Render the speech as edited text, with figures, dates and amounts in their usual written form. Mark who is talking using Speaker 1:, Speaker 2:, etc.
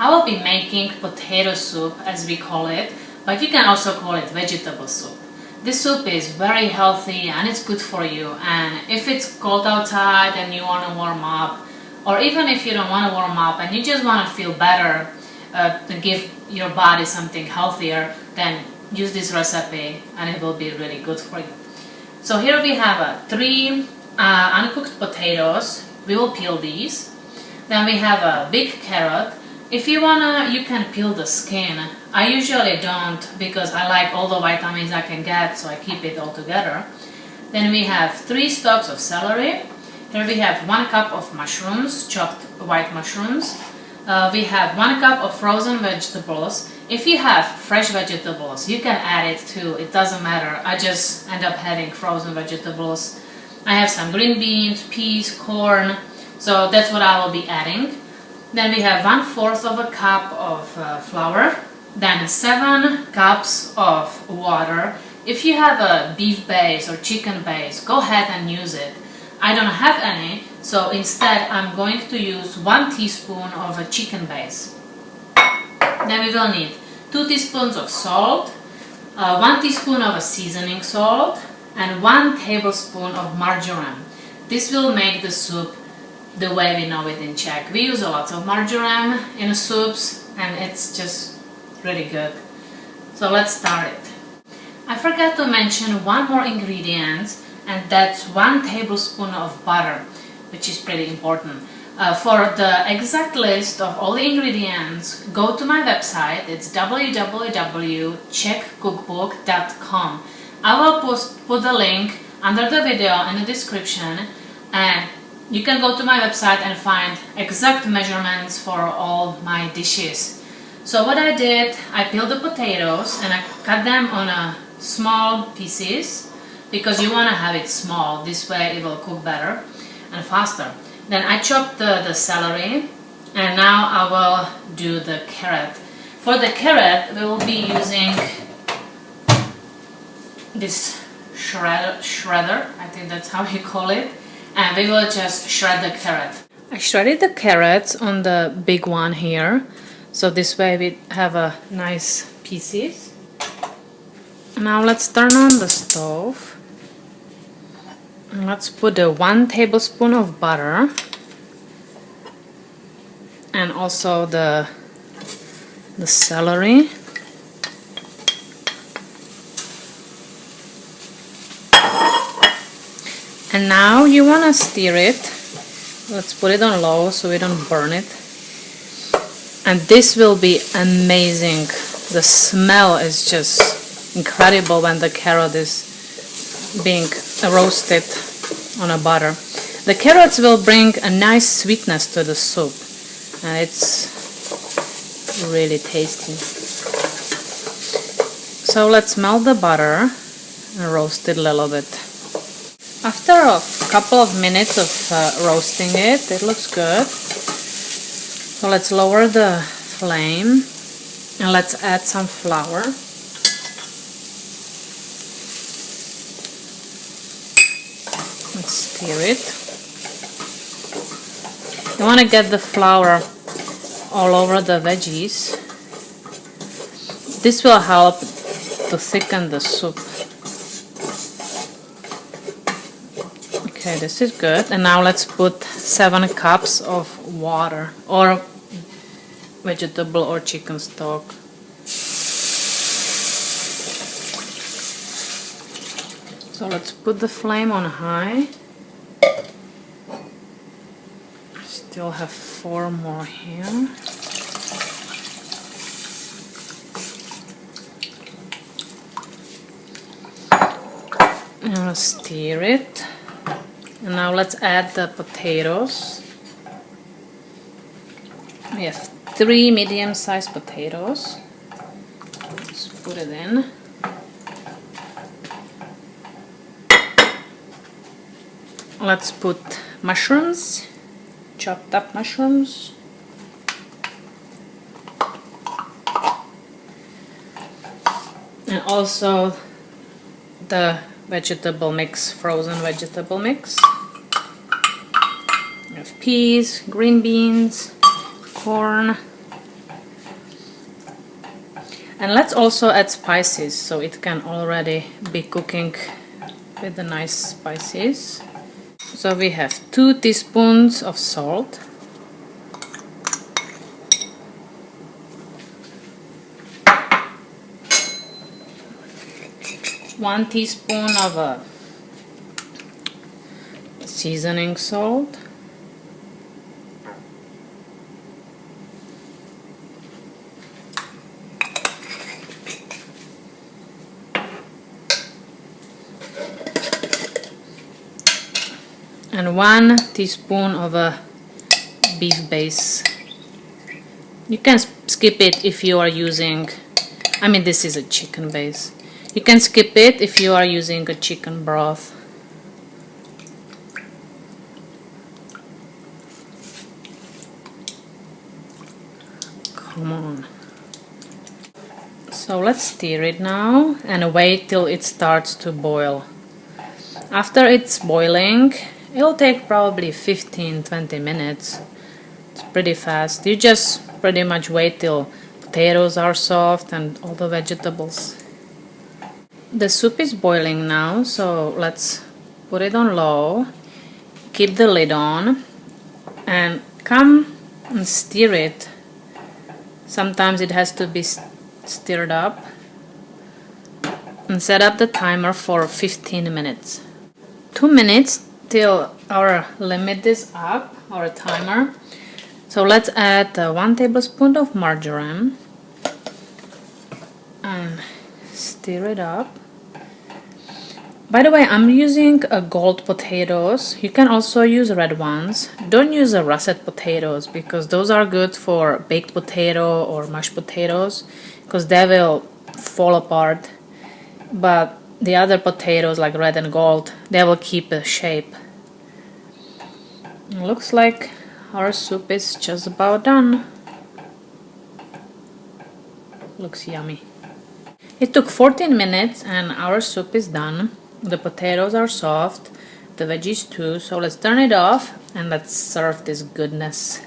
Speaker 1: I will be making potato soup, as we call it, but you can also call it vegetable soup. This soup is very healthy and it's good for you, and if it's cold outside and you want to warm up, or even if you don't want to warm up and you just want to feel better, to give your body something healthier, then use this recipe and it will be really good for you. So here we have 3 uncooked potatoes. We will peel these. Then we have a big carrot. If you wanna, you can peel the skin. I usually don't because I like all the vitamins I can get, so I keep it all together. Then we have 3 stalks of celery. Here we have 1 cup of mushrooms, chopped white mushrooms. We have 1 cup of frozen vegetables. If you have fresh vegetables, you can add it too, it doesn't matter. I just end up having frozen vegetables. I have some green beans, peas, corn, so that's what I will be adding. Then we have 1/4 of a cup of flour, then 7 cups of water. If you have a beef base or chicken base, go ahead and use it. I don't have any, so instead I'm going to use 1 teaspoon of a chicken base. Then we will need 2 teaspoons of salt, 1 teaspoon of a seasoning salt, and 1 tablespoon of marjoram. This will make the soup the way we know it in Czech. We use a lot of marjoram in soups and it's just really good. So let's start it. I forgot to mention 1 more ingredient, and that's 1 tablespoon of butter, which is pretty important. For the exact list of all the ingredients, go to my website. It's www.czechcookbook.com. I will put the link under the video in the description, and you can go to my website and find exact measurements for all my dishes. So what I did, I peeled the potatoes and I cut them on small pieces because you want to have it small. This way it will cook better and faster. Then I chopped the celery, and now I will do the carrot. For the carrot, we will be using this shredder, I think that's how you call it, and we will just shred the carrot. I shredded the carrots on the big one here, so this way we have a nice pieces. Now let's turn on the stove. And let's put 1 tablespoon of butter and also the celery. And now you want to stir it. Let's put it on low so we don't burn it. And this will be amazing. The smell is just incredible when the carrot is being roasted on a butter. The carrots will bring a nice sweetness to the soup, and it's really tasty. So let's melt the butter and roast it a little bit. After a couple of minutes of roasting it, it looks good. So let's lower the flame and let's add some flour. Let's stir it. You want to get the flour all over the veggies. This will help to thicken the soup. Okay, this is good. And now let's put 7 cups of water or vegetable or chicken stock. So let's put the flame on high. Still have 4 more here. And I'll stir it. And now let's add the potatoes. We have 3 medium-sized potatoes. Let's put it in. Let's put mushrooms, chopped up mushrooms. And also the vegetable mix, frozen vegetable mix. We have peas, green beans, corn, And let's also add spices, so it can already be cooking with the nice spices. So we have 2 teaspoons of salt, 1 teaspoon of seasoning salt, and 1 teaspoon of beef base. You can skip it if you are using, this is a chicken base. You can skip it if you are using a chicken broth. Come on. So let's stir it now and wait till it starts to boil. After it's boiling, it'll take probably 15-20 minutes. It's pretty fast. You just pretty much wait till potatoes are soft and all the vegetables. The soup is boiling now, so let's put it on low, keep the lid on, and come and stir it. Sometimes it has to be stirred up, and set up the timer for 15 minutes. 2 minutes till our limit is up, our timer. So let's add 1 tablespoon of marjoram and stir it up. By the way, I'm using gold potatoes. You can also use red ones. Don't use russet potatoes because those are good for baked potato or mashed potatoes because they will fall apart. But the other potatoes like red and gold, they will keep the shape. It looks like our soup is just about done. Looks yummy. It took 14 minutes and our soup is done. The potatoes are soft, the veggies too, so let's turn it off and let's serve this goodness.